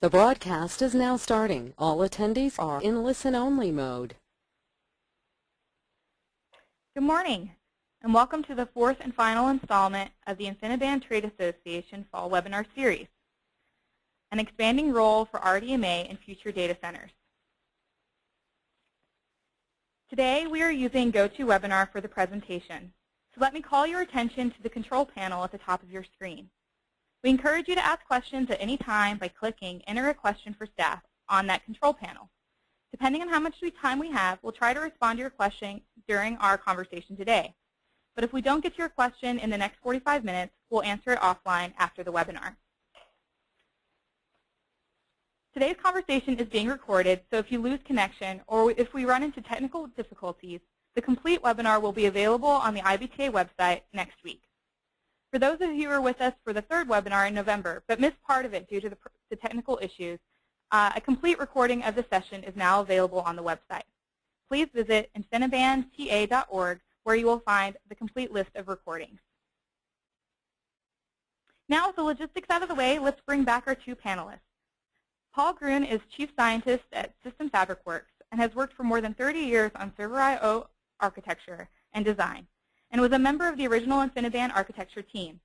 The broadcast is now starting. All attendees are in listen-only mode. Good morning, and welcome to the fourth and final installment of the InfiniBand Trade Association Fall Webinar Series, an expanding role for RDMA in future data centers. Today, we are using GoToWebinar for the presentation, so let me call your attention to the control panel at the top of your screen. We encourage you to ask questions at any time by clicking Enter a Question for Staff on that control panel. Depending on how much time we have, we'll try to respond to your question during our conversation today. But if we don't get to your question in the next 45 minutes, we'll answer it offline after the webinar. Today's conversation is being recorded, so if you lose connection or if we run into technical difficulties, the complete webinar will be available on the IBTA website next week. For those of you who are with us for the third webinar in November but missed part of it due to the technical issues, a complete recording of the session is now available on the website. Please visit InfinibandTA.org where you will find the complete list of recordings. Now with the logistics out of the way, let's bring back our two panelists. Paul Grun is Chief Scientist at System Fabric Works and has worked for more than 30 years on server I/O architecture and design, and was a member of the original InfiniBand architecture team.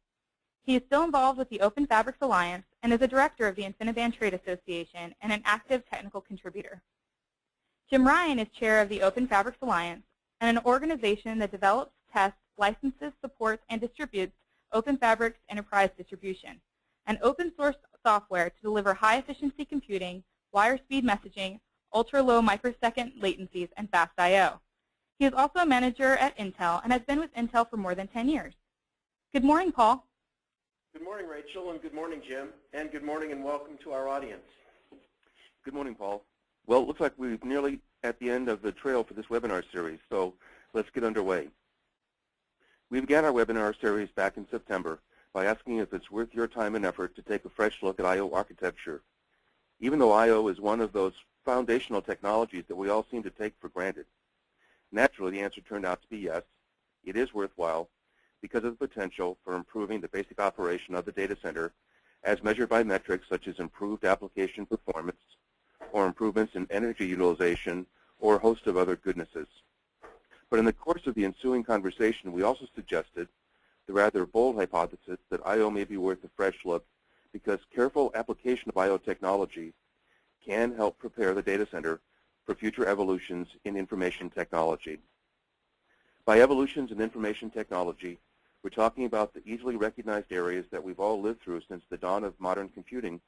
He is still involved with the Open Fabrics Alliance and is a director of the InfiniBand Trade Association and an active technical contributor. Jim Ryan is chair of the Open Fabrics Alliance, an organization that develops, tests, licenses, supports, and distributes Open Fabrics Enterprise Distribution, an open source software to deliver high efficiency computing, wire speed messaging, ultra-low microsecond latencies, and fast I/O. He is also a manager at Intel and has been with Intel for more than 10 years. Good morning, Paul. Good morning, Rachel, and good morning, Jim, and good morning and welcome to our audience. Good morning, Paul. Well, it looks like we're nearly at the end of the trail for this webinar series, so let's get underway. We began our webinar series back in September by asking if it's worth your time and effort to take a fresh look at I/O architecture. Even though I/O is one of those foundational technologies that we all seem to take for granted. Naturally, the answer turned out to be yes, it is worthwhile because of the potential for improving the basic operation of the data center as measured by metrics such as improved application performance or improvements in energy utilization or a host of other goodnesses. But in the course of the ensuing conversation, we also suggested the rather bold hypothesis that I/O may be worth a fresh look because careful application of I/O technology can help prepare the data center for future evolutions in information technology. By evolutions in information technology, we're talking about the easily recognized areas that we've all lived through since the dawn of modern computing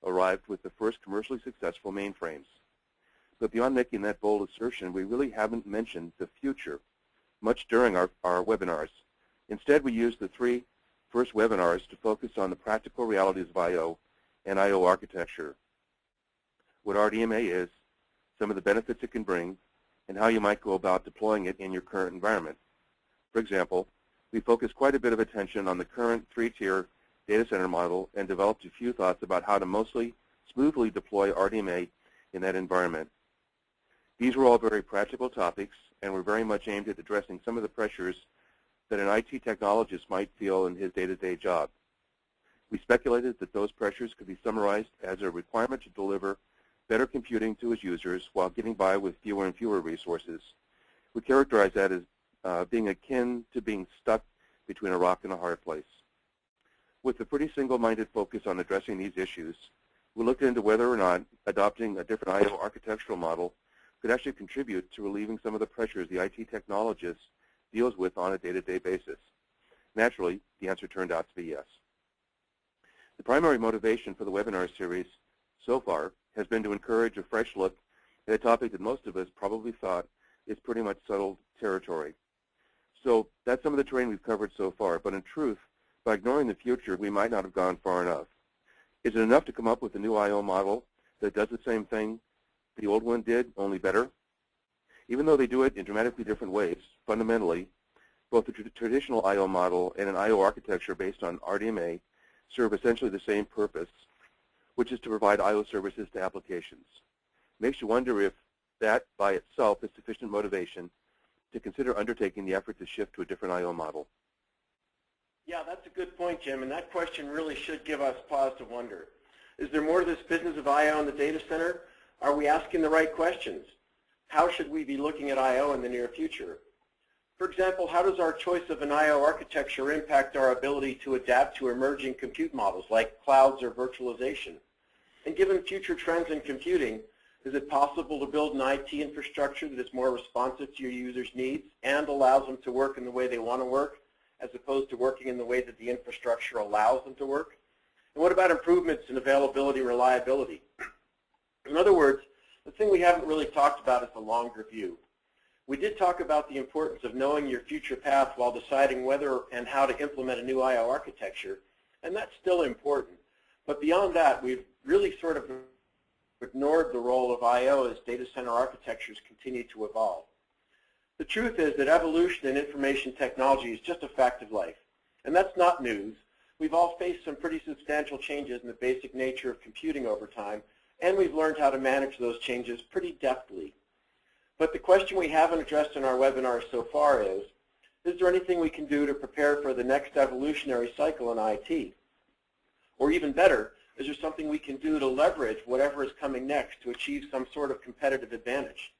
arrived with the first commercially successful mainframes. But beyond making that bold assertion, we really haven't mentioned the future much during our webinars. Instead, we used the three first webinars to focus on the practical realities of I/O and I/O architecture, what RDMA is, some of the benefits it can bring, and how you might go about deploying it in your current environment. For example, we focused quite a bit of attention on the current three-tier data center model and developed a few thoughts about how to mostly smoothly deploy RDMA in that environment. These were all very practical topics and were very much aimed at addressing some of the pressures that an IT technologist might feel in his day-to-day job. We speculated that those pressures could be summarized as a requirement to deliver better computing to his users while getting by with fewer and fewer resources. We characterize that as being akin to being stuck between a rock and a hard place. With a pretty single-minded focus on addressing these issues, we looked into whether or not adopting a different I/O architectural model could actually contribute to relieving some of the pressures the IT technologist deals with on a day-to-day basis. Naturally, the answer turned out to be yes. The primary motivation for the webinar series so far has been to encourage a fresh look at a topic that most of us probably thought is pretty much settled territory. So that's some of the terrain we've covered so far, but in truth, by ignoring the future, we might not have gone far enough. Is it enough to come up with a new I/O model that does the same thing the old one did, only better? Even though they do it in dramatically different ways, fundamentally, both the traditional I/O model and an I/O architecture based on RDMA serve essentially the same purpose, which is to provide I/O services to applications. Makes you wonder if that by itself is sufficient motivation to consider undertaking the effort to shift to a different I/O model. Yeah, that's a good point, Jim, and that question really should give us pause to wonder. Is there more to this business of I/O in the data center? Are we asking the right questions? How should we be looking at I/O in the near future? For example, how does our choice of an I/O architecture impact our ability to adapt to emerging compute models like clouds or virtualization? And given future trends in computing, is it possible to build an IT infrastructure that is more responsive to your users' needs and allows them to work in the way they want to work, as opposed to working in the way that the infrastructure allows them to work? And what about improvements in availability and reliability? In other words, the thing we haven't really talked about is the longer view. We did talk about the importance of knowing your future path while deciding whether and how to implement a new I/O architecture, and that's still important. But beyond that, we've really sort of ignored the role of I/O as data center architectures continue to evolve. The truth is that evolution in information technology is just a fact of life, and that's not news. We've all faced some pretty substantial changes in the basic nature of computing over time, and we've learned how to manage those changes pretty deftly. But the question we haven't addressed in our webinar so far is there anything we can do to prepare for the next evolutionary cycle in IT? Or even better, is there something we can do to leverage whatever is coming next to achieve some sort of competitive advantage?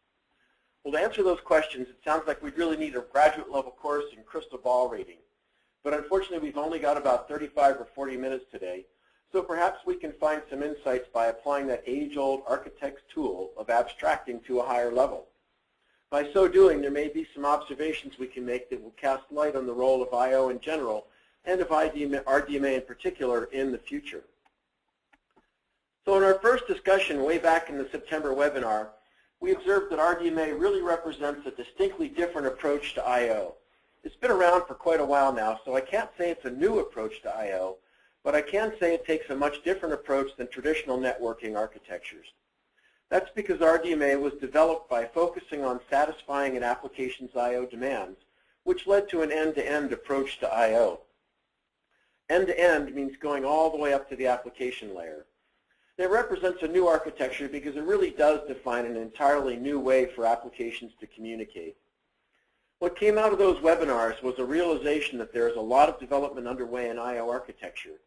Well, to answer those questions, it sounds like we'd really need a graduate level course in crystal ball reading. But unfortunately, we've only got about 35 or 40 minutes today, so perhaps we can find some insights by applying that age-old architect's tool of abstracting to a higher level. By so doing, there may be some observations we can make that will cast light on the role of I/O in general and of RDMA in particular in the future. So in our first discussion way back in the September webinar, we observed that RDMA really represents a distinctly different approach to I/O. It's been around for quite a while now, so I can't say it's a new approach to I/O, but I can say it takes a much different approach than traditional networking architectures. That's because RDMA was developed by focusing on satisfying an application's I/O demands, which led to an end-to-end approach to I/O. End-to-end means going all the way up to the application layer. It represents a new architecture because it really does define an entirely new way for applications to communicate. What came out of those webinars was a realization that there is a lot of development underway in I/O architecture.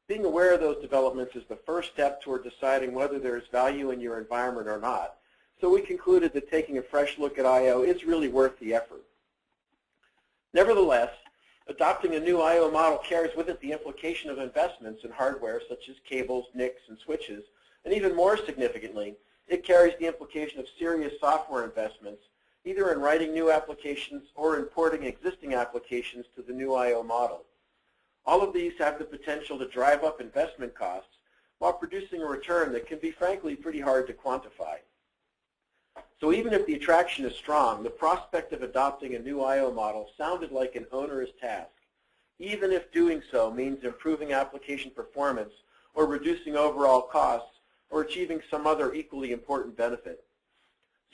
Being aware of those developments is the first step toward deciding whether there is value in your environment or not. So we concluded that taking a fresh look at I/O is really worth the effort. Nevertheless, adopting a new I/O model carries with it the implication of investments in hardware such as cables, NICs, and switches, and even more significantly, it carries the implication of serious software investments, either in writing new applications or in porting existing applications to the new I/O model. All of these have the potential to drive up investment costs while producing a return that can be, frankly, pretty hard to quantify. So even if the attraction is strong, the prospect of adopting a new I/O model sounded like an onerous task, even if doing so means improving application performance or reducing overall costs or achieving some other equally important benefit.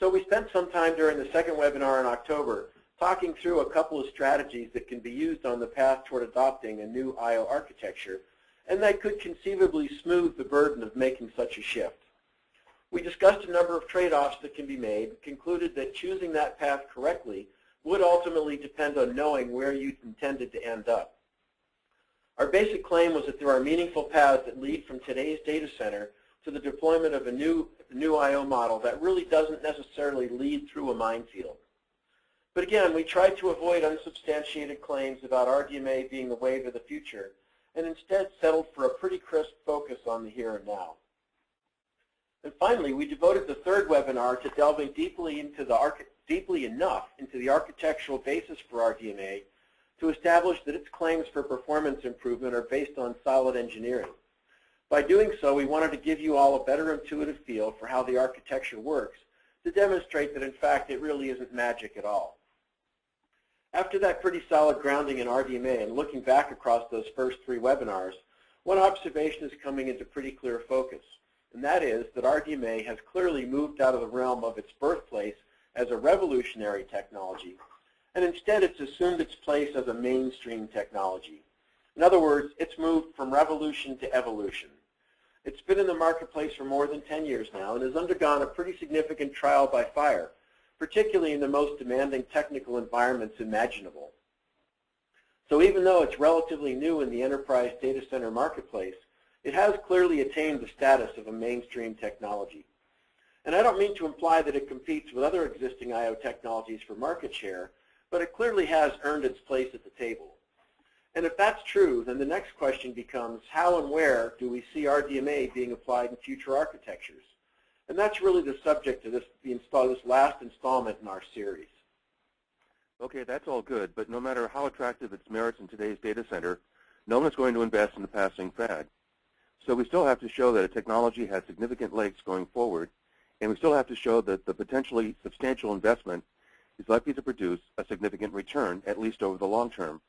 So we spent some time during the second webinar in October talking through a couple of strategies that can be used on the path toward adopting a new I/O architecture, and that could conceivably smooth the burden of making such a shift. We discussed a number of trade-offs that can be made, concluded that choosing that path correctly would ultimately depend on knowing where you intended to end up. Our basic claim was that there are meaningful paths that lead from today's data center to the deployment of a new I/O model that really doesn't necessarily lead through a minefield. But again, we tried to avoid unsubstantiated claims about RDMA being the wave of the future, and instead settled for a pretty crisp focus on the here and now. And finally, we devoted the third webinar to delving deeply enough into the architectural basis for RDMA to establish that its claims for performance improvement are based on solid engineering. By doing so, we wanted to give you all a better intuitive feel for how the architecture works to demonstrate that, in fact, it really isn't magic at all. After that pretty solid grounding in RDMA and looking back across those first three webinars, one observation is coming into pretty clear focus, and that is that RDMA has clearly moved out of the realm of its birthplace as a revolutionary technology, and instead it's assumed its place as a mainstream technology. In other words, it's moved from revolution to evolution. It's been in the marketplace for more than 10 years now and has undergone a pretty significant trial by fire, particularly in the most demanding technical environments imaginable. So even though it's relatively new in the enterprise data center marketplace, It has clearly attained the status of a mainstream technology. And I don't mean to imply that it competes with other existing I/O technologies for market share, but it clearly has earned its place at the table. And if that's true, then the next question becomes how and where do we see RDMA being applied in future architectures? And that's really the subject of this last installment in our series. Okay, that's all good, but no matter how attractive its merits in today's data center, no one is going to invest in the passing fad. So we still have to show that a technology has significant legs going forward, and we still have to show that the potentially substantial investment is likely to produce a significant return, at least over the long term.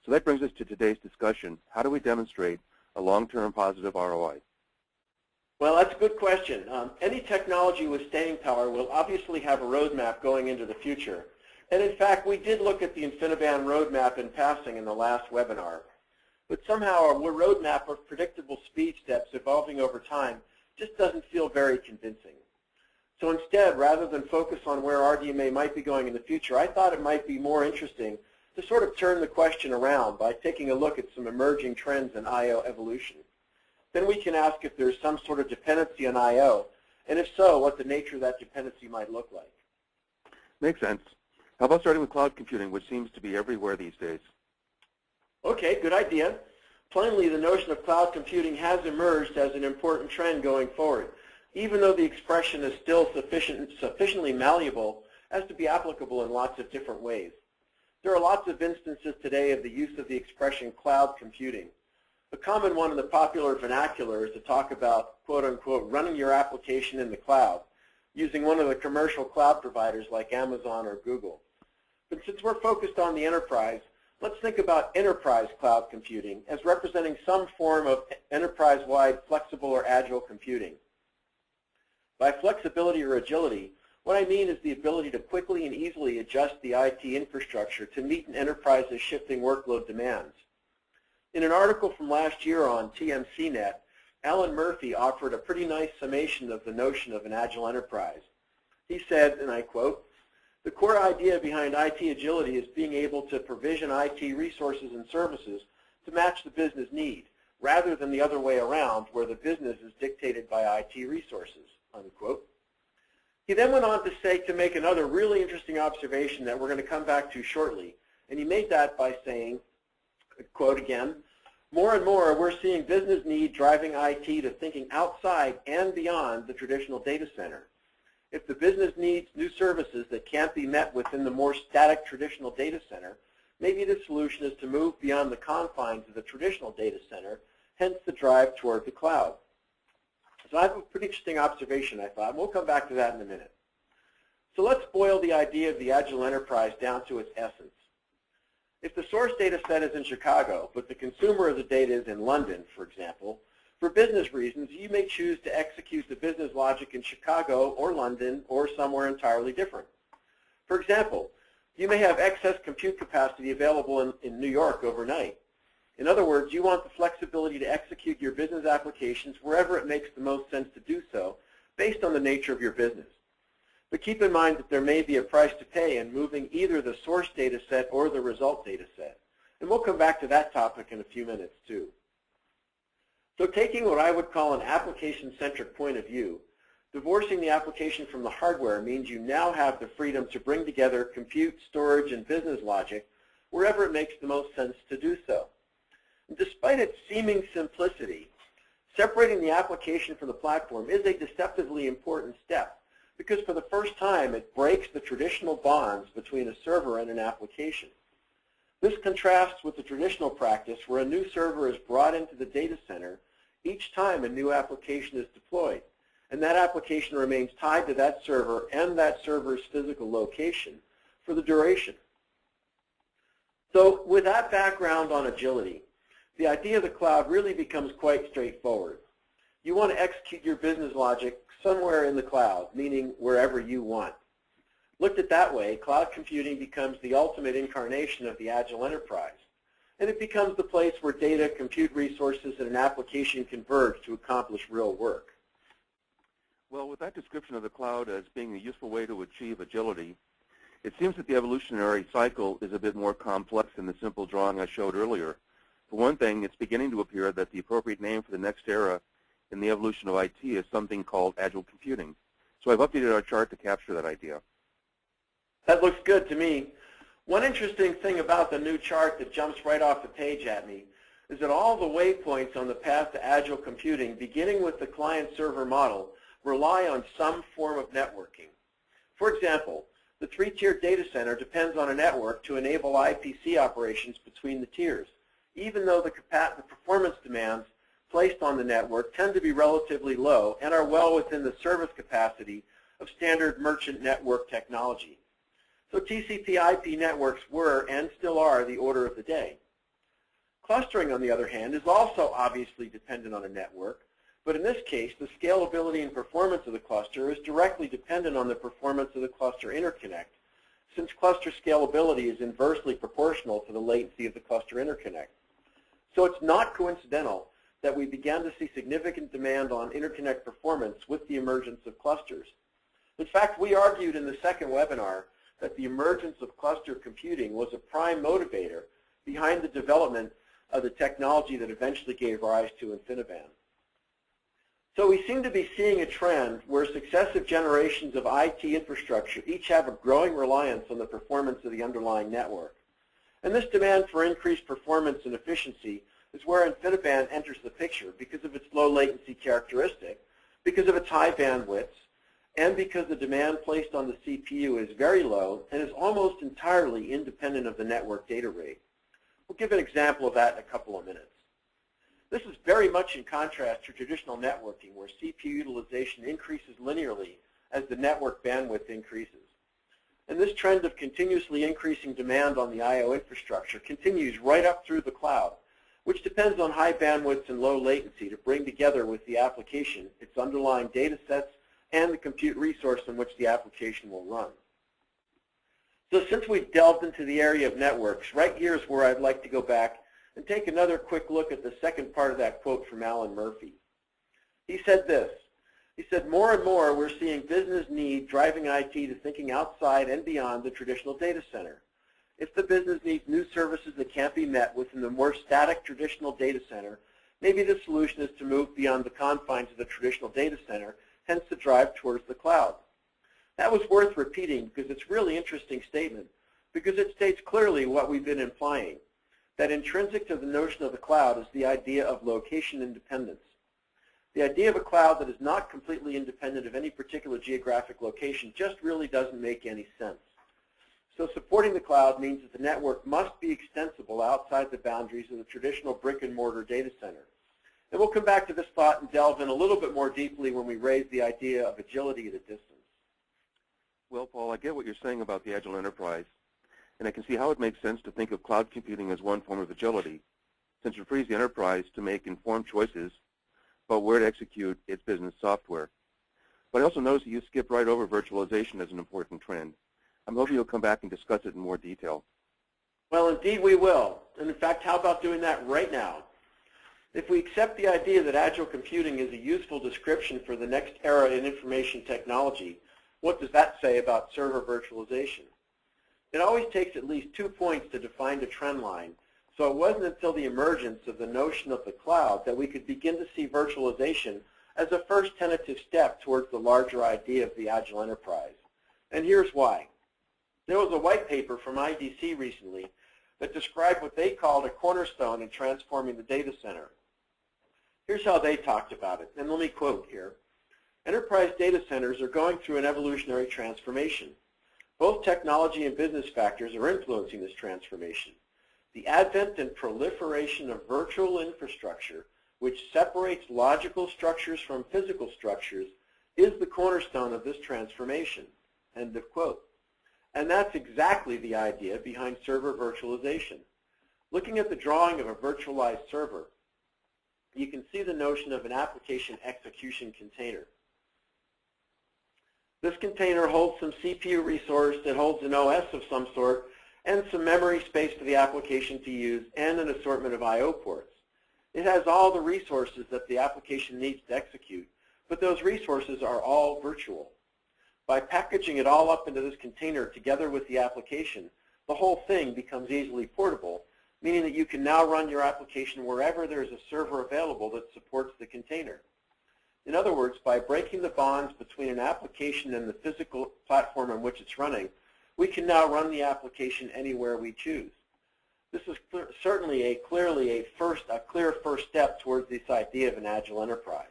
So that brings us to today's discussion. How do we demonstrate a long-term positive ROI? Well, that's a good question. Any technology with staying power will obviously have a roadmap going into the future. And in fact, we did look at the InfiniBand roadmap in passing in the last webinar. But somehow our roadmap of predictable speed steps evolving over time just doesn't feel very convincing. So instead, rather than focus on where RDMA might be going in the future, I thought it might be more interesting to sort of turn the question around by taking a look at some emerging trends in I/O evolution. Then we can ask if there's some sort of dependency on I/O, and if so, what the nature of that dependency might look like. Makes sense. How about starting with cloud computing, which seems to be everywhere these days? Okay, good idea. Plainly, the notion of cloud computing has emerged as an important trend going forward, even though the expression is still sufficiently malleable as to be applicable in lots of different ways. There are lots of instances today of the use of the expression cloud computing. A common one in the popular vernacular is to talk about, quote unquote, running your application in the cloud, using one of the commercial cloud providers like Amazon or Google. But since we're focused on the enterprise, let's think about enterprise cloud computing as representing some form of enterprise-wide flexible or agile computing. By flexibility or agility, what I mean is the ability to quickly and easily adjust the IT infrastructure to meet an enterprise's shifting workload demands. In an article from last year on TMCnet, Alan Murphy offered a pretty nice summation of the notion of an agile enterprise. He said, and I quote, "The core idea behind IT agility is being able to provision IT resources and services to match the business need, rather than the other way around, where the business is dictated by IT resources," unquote. He then went on to say, to make another really interesting observation that we're going to come back to shortly, and he made that by saying, quote again, "More and more we're seeing business need driving IT to thinking outside and beyond the traditional data center. If the business needs new services that can't be met within the more static traditional data center, maybe the solution is to move beyond the confines of the traditional data center, hence the drive toward the cloud." So I have a pretty interesting observation, I thought, and we'll come back to that in a minute. So let's boil the idea of the agile enterprise down to its essence. If the source data set is in Chicago, but the consumer of the data is in London, for example, for business reasons, you may choose to execute the business logic in Chicago or London or somewhere entirely different. For example, you may have excess compute capacity available in New York overnight. In other words, you want the flexibility to execute your business applications wherever it makes the most sense to do so, based on the nature of your business. But keep in mind that there may be a price to pay in moving either the source data set or the result data set. And we'll come back to that topic in a few minutes too. So taking what I would call an application-centric point of view, divorcing the application from the hardware means you now have the freedom to bring together compute, storage, and business logic wherever it makes the most sense to do so. And despite its seeming simplicity, separating the application from the platform is a deceptively important step, because for the first time it breaks the traditional bonds between a server and an application. This contrasts with the traditional practice where a new server is brought into the data center each time a new application is deployed, and that application remains tied to that server and that server's physical location for the duration. So with that background on agility, the idea of the cloud really becomes quite straightforward. You want to execute your business logic somewhere in the cloud, meaning wherever you want. Looked at that way, cloud computing becomes the ultimate incarnation of the agile enterprise, and it becomes the place where data, compute resources, and an application converge to accomplish real work. Well, with that description of the cloud as being a useful way to achieve agility, it seems that the evolutionary cycle is a bit more complex than the simple drawing I showed earlier. For one thing, it's beginning to appear that the appropriate name for the next era in the evolution of IT is something called agile computing. So I've updated our chart to capture that idea. That looks good to me. One interesting thing about the new chart that jumps right off the page at me is that all the waypoints on the path to agile computing, beginning with the client-server model, rely on some form of networking. For example, the three-tiered data center depends on a network to enable IPC operations between the tiers, even though the performance demands placed on the network tend to be relatively low and are well within the service capacity of standard merchant network technology. So TCP/IP networks were and still are the order of the day. Clustering, on the other hand, is also obviously dependent on a network, but in this case, the scalability and performance of the cluster is directly dependent on the performance of the cluster interconnect, since cluster scalability is inversely proportional to the latency of the cluster interconnect. So it's not coincidental that we began to see significant demand on interconnect performance with the emergence of clusters. In fact, we argued in the second webinar that the emergence of cluster computing was a prime motivator behind the development of the technology that eventually gave rise to InfiniBand. So we seem to be seeing a trend where successive generations of IT infrastructure each have a growing reliance on the performance of the underlying network. And this demand for increased performance and efficiency is where InfiniBand enters the picture because of its low latency characteristic, because of its high bandwidths, and because the demand placed on the CPU is very low and is almost entirely independent of the network data rate. We'll give an example of that in a couple of minutes. This is very much in contrast to traditional networking, where CPU utilization increases linearly as the network bandwidth increases. And this trend of continuously increasing demand on the I/O infrastructure continues right up through the cloud, which depends on high bandwidths and low latency to bring together with the application its underlying data sets and the compute resource in which the application will run. So since we've delved into the area of networks, right here is where I'd like to go back and take another quick look at the second part of that quote from Alan Murphy. He said this. He said, more and more we're seeing business need driving IT to thinking outside and beyond the traditional data center. If the business needs new services that can't be met within the more static traditional data center, maybe the solution is to move beyond the confines of the traditional data center, hence the drive towards the cloud. That was worth repeating because it's a really interesting statement, because it states clearly what we've been implying, that intrinsic to the notion of the cloud is the idea of location independence. The idea of a cloud that is not completely independent of any particular geographic location just really doesn't make any sense. So supporting the cloud means that the network must be extensible outside the boundaries of the traditional brick-and-mortar data center. And we'll come back to this thought and delve in a little bit more deeply when we raise the idea of agility at a distance. Well, Paul, I get what you're saying about the agile enterprise, and I can see how it makes sense to think of cloud computing as one form of agility, since it frees the enterprise to make informed choices about where to execute its business software. But I also noticed that you skipped right over virtualization as an important trend. I'm hoping you'll come back and discuss it in more detail. Well, indeed we will. And in fact, how about doing that right now? If we accept the idea that agile computing is a useful description for the next era in information technology, what does that say about server virtualization? It always takes at least 2 points to define a trend line, so it wasn't until the emergence of the notion of the cloud that we could begin to see virtualization as a first tentative step towards the larger idea of the agile enterprise. And here's why. There was a white paper from IDC recently that described what they called a cornerstone in transforming the data center. Here's how they talked about it, and let me quote here. Enterprise data centers are going through an evolutionary transformation. Both technology and business factors are influencing this transformation. The advent and proliferation of virtual infrastructure, which separates logical structures from physical structures, is the cornerstone of this transformation. End of quote. And that's exactly the idea behind server virtualization. Looking at the drawing of a virtualized server, you can see the notion of an application execution container. This container holds some CPU resource, it holds an OS of some sort, and some memory space for the application to use, and an assortment of I/O ports. It has all the resources that the application needs to execute, but those resources are all virtual. By packaging it all up into this container together with the application, the whole thing becomes easily portable meaning that you can now run your application wherever there is a server available that supports the container. In other words, by breaking the bonds between an application and the physical platform on which it's running, we can now run the application anywhere we choose. This is certainly clearly a clear first step towards this idea of an agile enterprise.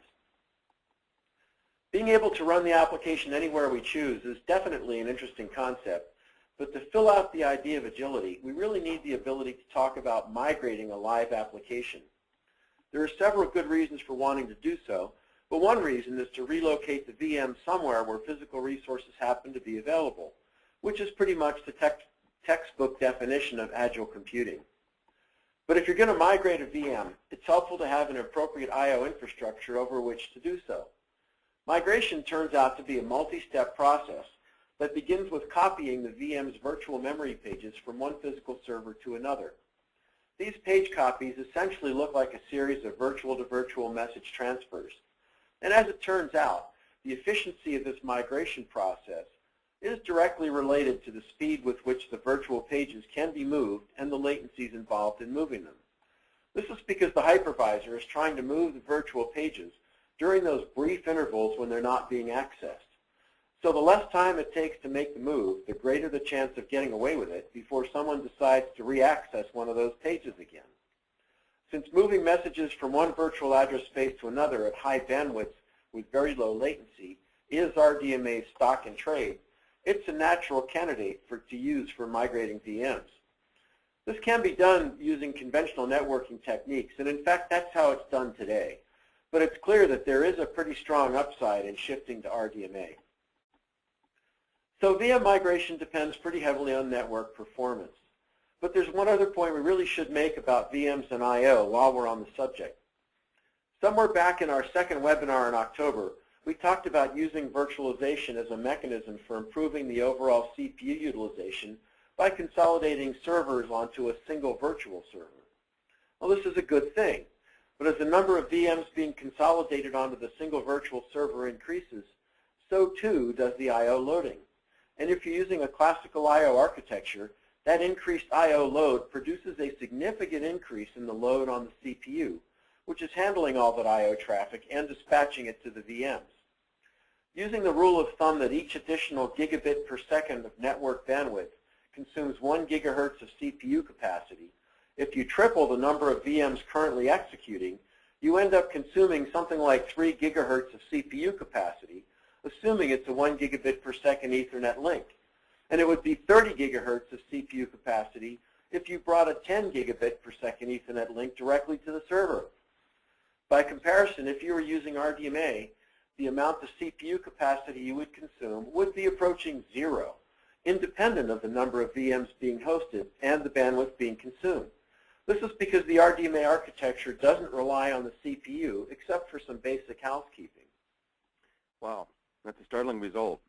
Being able to run the application anywhere we choose is definitely an interesting concept, but to fill out the idea of agility, we really need the ability to talk about migrating a live application. There are several good reasons for wanting to do so, but one reason is to relocate the VM somewhere where physical resources happen to be available, which is pretty much the textbook definition of agile computing. But if you're going to migrate a VM, it's helpful to have an appropriate I/O infrastructure over which to do so. Migration turns out to be a multi-step process that begins with copying the VM's virtual memory pages from one physical server to another. These page copies essentially look like a series of virtual-to-virtual message transfers. And as it turns out, the efficiency of this migration process is directly related to the speed with which the virtual pages can be moved and the latencies involved in moving them. This is because the hypervisor is trying to move the virtual pages during those brief intervals when they're not being accessed. So the less time it takes to make the move, the greater the chance of getting away with it before someone decides to re-access one of those pages again. Since moving messages from one virtual address space to another at high bandwidths with very low latency is RDMA's stock and trade, it's a natural candidate to use for migrating VMs. This can be done using conventional networking techniques, and in fact that's how it's done today. But it's clear that there is a pretty strong upside in shifting to RDMA. So VM migration depends pretty heavily on network performance. But there's one other point we really should make about VMs and I/O while we're on the subject. Somewhere back in our second webinar in October, we talked about using virtualization as a mechanism for improving the overall CPU utilization by consolidating servers onto a single virtual server. Well, this is a good thing, but as the number of VMs being consolidated onto the single virtual server increases, so too does the I/O loading. And if you're using a classical I/O architecture, that increased I/O load produces a significant increase in the load on the CPU, which is handling all that I/O traffic and dispatching it to the VMs. Using the rule of thumb that each additional gigabit per second of network bandwidth consumes 1 gigahertz of CPU capacity, if you triple the number of VMs currently executing, you end up consuming something like 3 gigahertz of CPU capacity, assuming it's a 1 gigabit per second Ethernet link. And it would be 30 gigahertz of CPU capacity if you brought a 10 gigabit per second Ethernet link directly to the server. By comparison, if you were using RDMA, the amount of CPU capacity you would consume would be approaching 0, independent of the number of VMs being hosted and the bandwidth being consumed. This is because the RDMA architecture doesn't rely on the CPU except for some basic housekeeping. Wow, that's a startling result.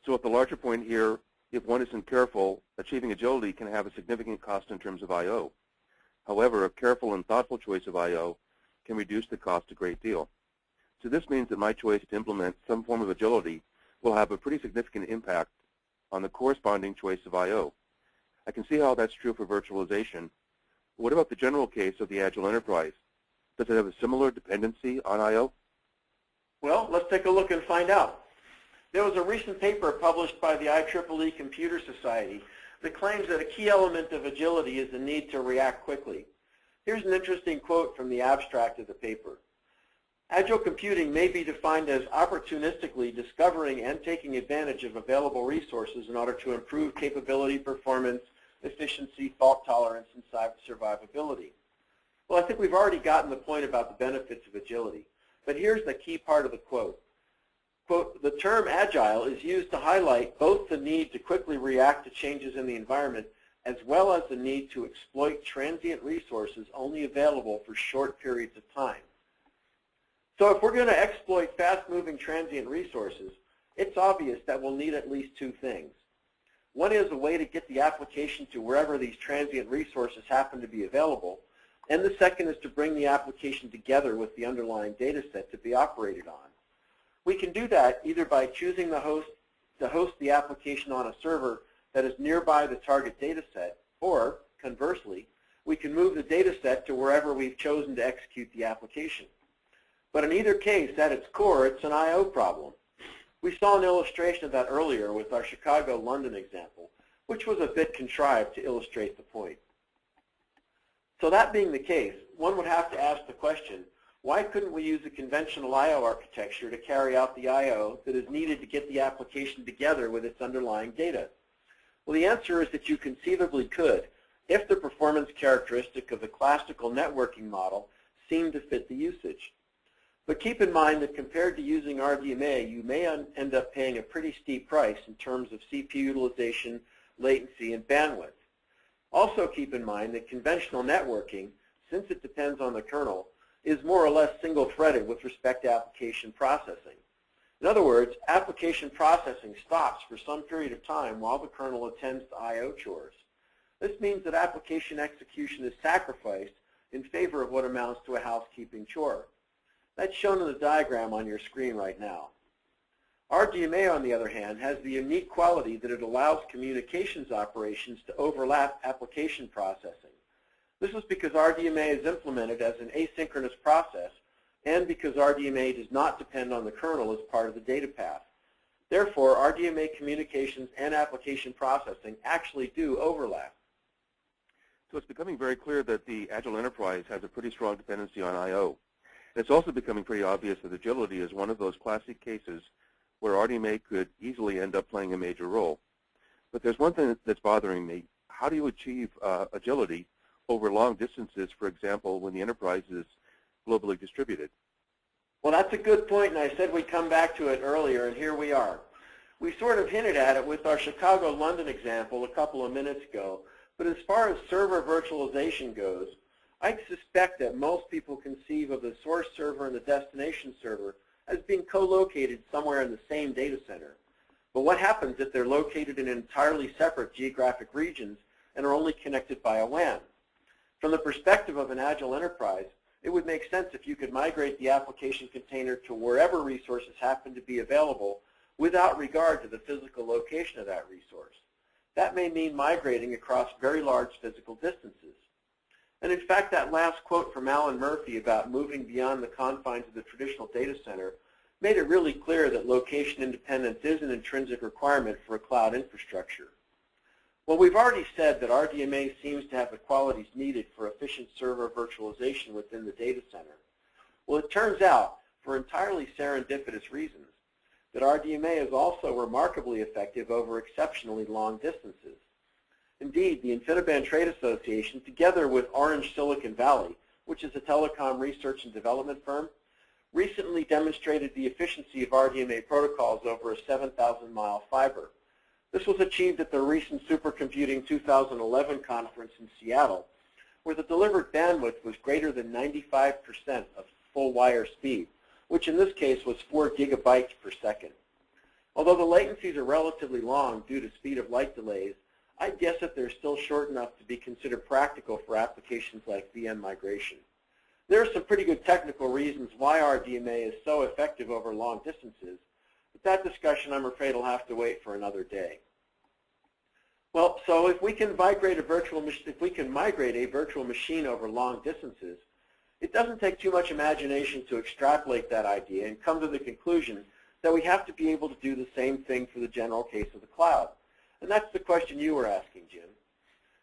So at the larger point here, if one isn't careful, achieving agility can have a significant cost in terms of I/O. However, a careful and thoughtful choice of I/O can reduce the cost a great deal. So this means that my choice to implement some form of agility will have a pretty significant impact on the corresponding choice of I/O. I can see how that's true for virtualization. But what about the general case of the agile enterprise? Does it have a similar dependency on I/O? Well, let's take a look and find out. There was a recent paper published by the IEEE Computer Society that claims that a key element of agility is the need to react quickly. Here's an interesting quote from the abstract of the paper. Agile computing may be defined as opportunistically discovering and taking advantage of available resources in order to improve capability, performance, efficiency, fault tolerance, and survivability. Well, I think we've already gotten the point about the benefits of agility, but here's the key part of the quote. Quote, the term agile is used to highlight both the need to quickly react to changes in the environment as well as the need to exploit transient resources only available for short periods of time. So if we're going to exploit fast-moving transient resources, it's obvious that we'll need at least two things. One is a way to get the application to wherever these transient resources happen to be available, and the second is to bring the application together with the underlying data set to be operated on. We can do that either by choosing to host the application on a server that is nearby the target data set, or, conversely, we can move the data set to wherever we've chosen to execute the application. But in either case, at its core, it's an I/O problem. We saw an illustration of that earlier with our Chicago-London example, which was a bit contrived to illustrate the point. So that being the case, one would have to ask the question, why couldn't we use a conventional I/O architecture to carry out the I/O that is needed to get the application together with its underlying data? Well, the answer is that you conceivably could, if the performance characteristic of the classical networking model seemed to fit the usage. But keep in mind that compared to using RDMA, you may end up paying a pretty steep price in terms of CPU utilization, latency, and bandwidth. Also keep in mind that conventional networking, since it depends on the kernel, is more or less single-threaded with respect to application processing. In other words, application processing stops for some period of time while the kernel attends to I/O chores. This means that application execution is sacrificed in favor of what amounts to a housekeeping chore. That's shown in the diagram on your screen right now. RDMA, on the other hand, has the unique quality that it allows communications operations to overlap application processing. This is because RDMA is implemented as an asynchronous process and because RDMA does not depend on the kernel as part of the data path. Therefore, RDMA communications and application processing actually do overlap. So it's becoming very clear that the Agile enterprise has a pretty strong dependency on I/O. It's also becoming pretty obvious that agility is one of those classic cases where RDMA could easily end up playing a major role. But there's one thing that's bothering me. How do you achieve agility over long distances, for example, when the enterprise is globally distributed? Well, that's a good point, and I said we'd come back to it earlier, and here we are. We sort of hinted at it with our Chicago-London example a couple of minutes ago, but as far as server virtualization goes, I suspect that most people conceive of the source server and the destination server as being co-located somewhere in the same data center. But what happens if they're located in entirely separate geographic regions and are only connected by a WAN? From the perspective of an Agile enterprise, it would make sense if you could migrate the application container to wherever resources happen to be available without regard to the physical location of that resource. That may mean migrating across very large physical distances. And in fact, that last quote from Alan Murphy about moving beyond the confines of the traditional data center made it really clear that location independence is an intrinsic requirement for a cloud infrastructure. Well, we've already said that RDMA seems to have the qualities needed for efficient server virtualization within the data center. Well, it turns out, for entirely serendipitous reasons, that RDMA is also remarkably effective over exceptionally long distances. Indeed, the InfiniBand Trade Association, together with Orange Silicon Valley, which is a telecom research and development firm, recently demonstrated the efficiency of RDMA protocols over a 7,000-mile fiber. This was achieved at the recent Supercomputing 2011 conference in Seattle, where the delivered bandwidth was greater than 95% of full wire speed, which in this case was 4 gigabytes per second. Although the latencies are relatively long due to speed of light delays, I'd guess that they're still short enough to be considered practical for applications like VM migration. There are some pretty good technical reasons why RDMA is so effective over long distances, but that discussion, I'm afraid, will have to wait for another day. Well, so if we can migrate a virtual machine over long distances, it doesn't take too much imagination to extrapolate that idea and come to the conclusion that we have to be able to do the same thing for the general case of the cloud. And that's the question you were asking, Jim.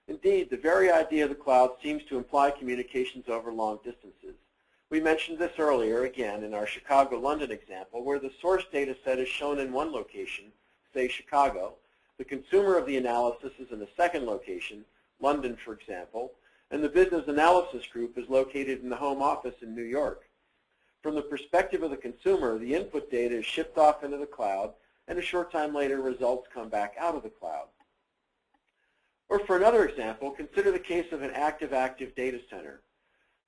Indeed, the very idea of the cloud seems to imply communications over long distances. We mentioned this earlier, again, in our Chicago-London example, where the source data set is shown in one location, say Chicago. The consumer of the analysis is in a second location, London, for example, and the business analysis group is located in the home office in New York. From the perspective of the consumer, the input data is shipped off into the cloud, and a short time later, results come back out of the cloud. Or for another example, consider the case of an active-active data center.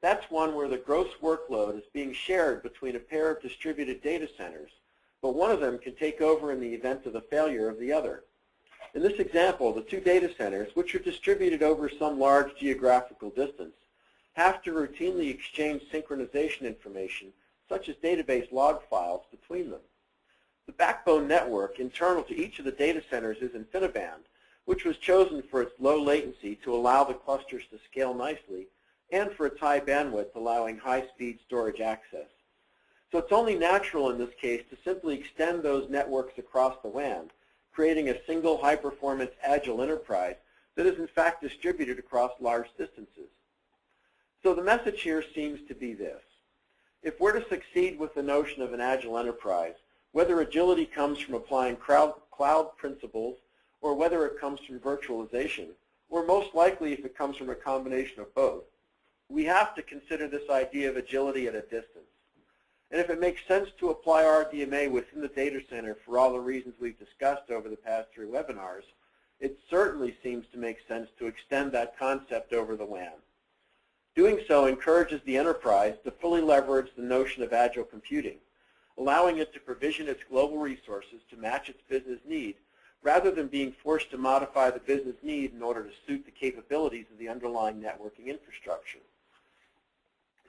That's one where the gross workload is being shared between a pair of distributed data centers, but one of them can take over in the event of the failure of the other. In this example, the two data centers, which are distributed over some large geographical distance, have to routinely exchange synchronization information, such as database log files, between them. The backbone network internal to each of the data centers is InfiniBand, which was chosen for its low latency to allow the clusters to scale nicely, and for its high bandwidth, allowing high-speed storage access. So it's only natural in this case to simply extend those networks across the WAN, creating a single high-performance agile enterprise that is in fact distributed across large distances. So the message here seems to be this. If we're to succeed with the notion of an agile enterprise, whether agility comes from applying cloud principles or whether it comes from virtualization, or most likely if it comes from a combination of both, we have to consider this idea of agility at a distance. And if it makes sense to apply RDMA within the data center for all the reasons we've discussed over the past 3 webinars, it certainly seems to make sense to extend that concept over the WAN. Doing so encourages the enterprise to fully leverage the notion of agile computing, allowing it to provision its global resources to match its business need, rather than being forced to modify the business need in order to suit the capabilities of the underlying networking infrastructure.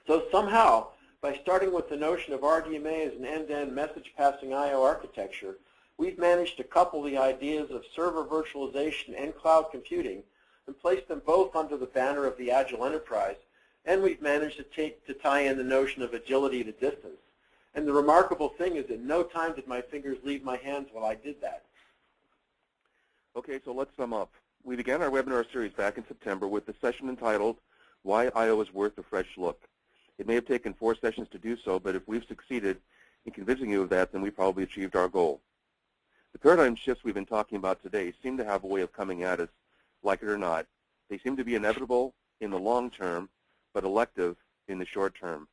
So somehow, by starting with the notion of RDMA as an end-to-end message-passing I/O architecture, we've managed to couple the ideas of server virtualization and cloud computing and place them both under the banner of the Agile Enterprise, and we've managed to tie in the notion of agility at a distance. And the remarkable thing is that no time did my fingers leave my hands while I did that. Okay, so let's sum up. We began our webinar series back in September with the session entitled, Why I/O is Worth a Fresh Look. It may have taken 4 sessions to do so, but if we've succeeded in convincing you of that, then we probably achieved our goal. The paradigm shifts we've been talking about today seem to have a way of coming at us, like it or not. They seem to be inevitable in the long term, but elective in the short term.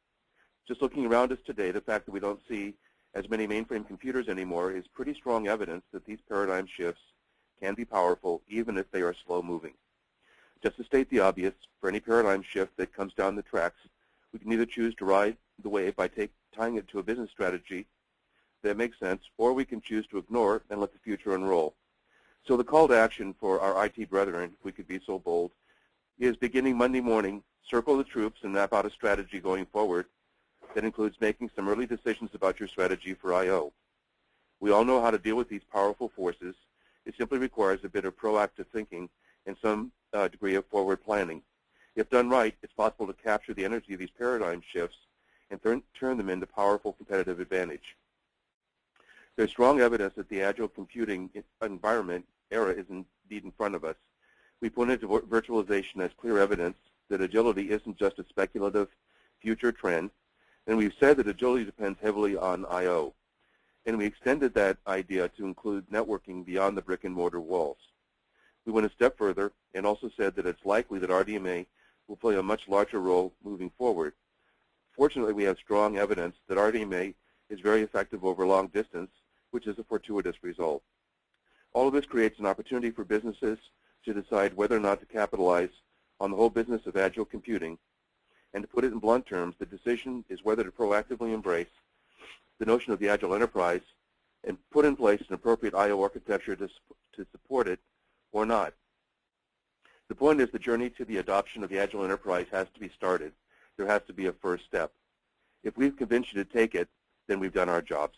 Just looking around us today, the fact that we don't see as many mainframe computers anymore is pretty strong evidence that these paradigm shifts can be powerful, even if they are slow-moving. Just to state the obvious, for any paradigm shift that comes down the tracks, we can either choose to ride the wave by tying it to a business strategy that makes sense, or we can choose to ignore and let the future unroll. So the call to action for our IT brethren, if we could be so bold, is beginning Monday morning, circle the troops and map out a strategy going forward that includes making some early decisions about your strategy for I/O. We all know how to deal with these powerful forces. It simply requires a bit of proactive thinking and some degree of forward planning. If done right, it's possible to capture the energy of these paradigm shifts and turn them into powerful competitive advantage. There's strong evidence that the agile computing environment era is indeed in front of us. We pointed to virtualization as clear evidence that agility isn't just a speculative future trend, and we've said that agility depends heavily on I/O. And we extended that idea to include networking beyond the brick-and-mortar walls. We went a step further and also said that it's likely that RDMA will play a much larger role moving forward. Fortunately, we have strong evidence that RDMA is very effective over long distance, which is a fortuitous result. All of this creates an opportunity for businesses to decide whether or not to capitalize on the whole business of agile computing. And to put it in blunt terms, the decision is whether to proactively embrace the notion of the agile enterprise and put in place an appropriate I/O architecture to support it or not. The point is the journey to the adoption of the agile enterprise has to be started. There has to be a first step. If we've convinced you to take it, then we've done our jobs.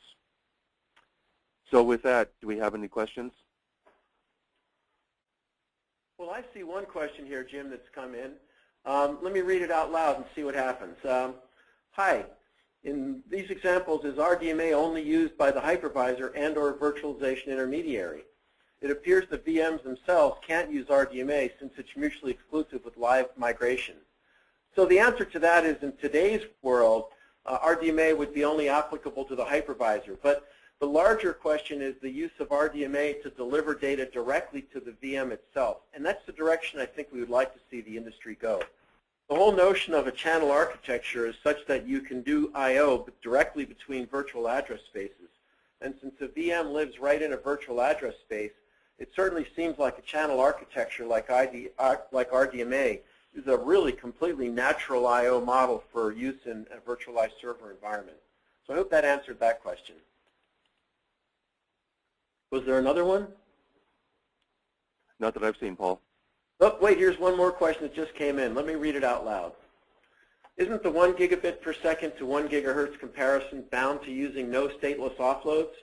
So with that, do we have any questions? Well, I see one question here, Jim, that's come in. Let me read it out loud and see what happens. Hi. In these examples, is RDMA only used by the hypervisor and or virtualization intermediary? It appears the VMs themselves can't use RDMA since it's mutually exclusive with live migration. So the answer to that is in today's world, RDMA would be only applicable to the hypervisor. But the larger question is the use of RDMA to deliver data directly to the VM itself. And that's the direction I think we would like to see the industry go. The whole notion of a channel architecture is such that you can do I/O directly between virtual address spaces. And since a VM lives right in a virtual address space, it certainly seems like a channel architecture like RDMA is a really completely natural I/O model for use in a virtualized server environment. So I hope that answered that question. Was there another one? Not that I've seen, Paul. Oh, wait, here's one more question that just came in. Let me read it out loud. Isn't the 1 gigabit per second to 1 gigahertz comparison bound to using no stateless offloads?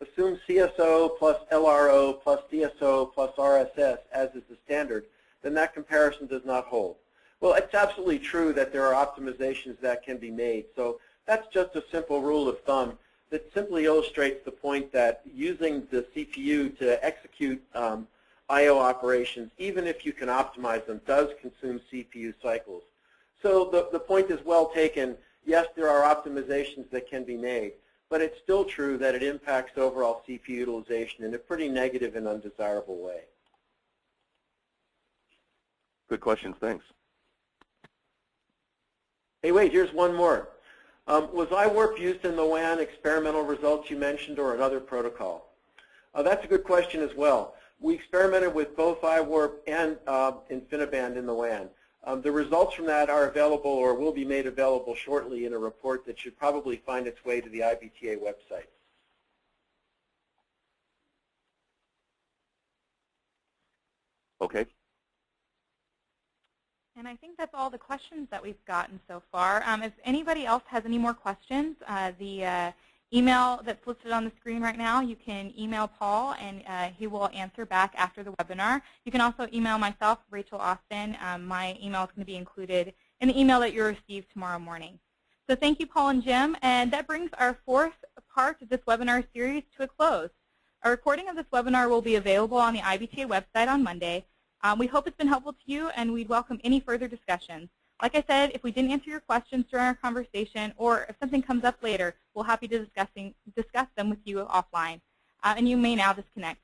assume CSO plus LRO plus DSO plus RSS as is the standard, then that comparison does not hold. Well, it's absolutely true that there are optimizations that can be made. So that's just a simple rule of thumb that simply illustrates the point that using the CPU to execute I/O operations, even if you can optimize them, does consume CPU cycles. So the point is well taken. Yes, there are optimizations that can be made, but it's still true that it impacts overall CPU utilization in a pretty negative and undesirable way. Good questions. Thanks. Hey, wait, here's one more. Was IWARP used in the WAN experimental results you mentioned or another protocol? That's a good question as well. We experimented with both IWARP and InfiniBand in the WAN. The results from that are available or will be made available shortly in a report that should probably find its way to the IBTA website. Okay. And I think that's all the questions that we've gotten so far. If anybody else has any more questions, the email that's listed on the screen right now, you can email Paul, and he will answer back after the webinar. You can also email myself, Rachel Austin. My email is going to be included in the email that you'll receive tomorrow morning. So thank you, Paul and Jim. And that brings our fourth part of this webinar series to a close. A recording of this webinar will be available on the IBTA website on Monday. We hope it's been helpful to you, and we'd welcome any further discussions. Like I said, if we didn't answer your questions during our conversation, or if something comes up later, we'll be happy to discuss them with you offline. And you may now disconnect.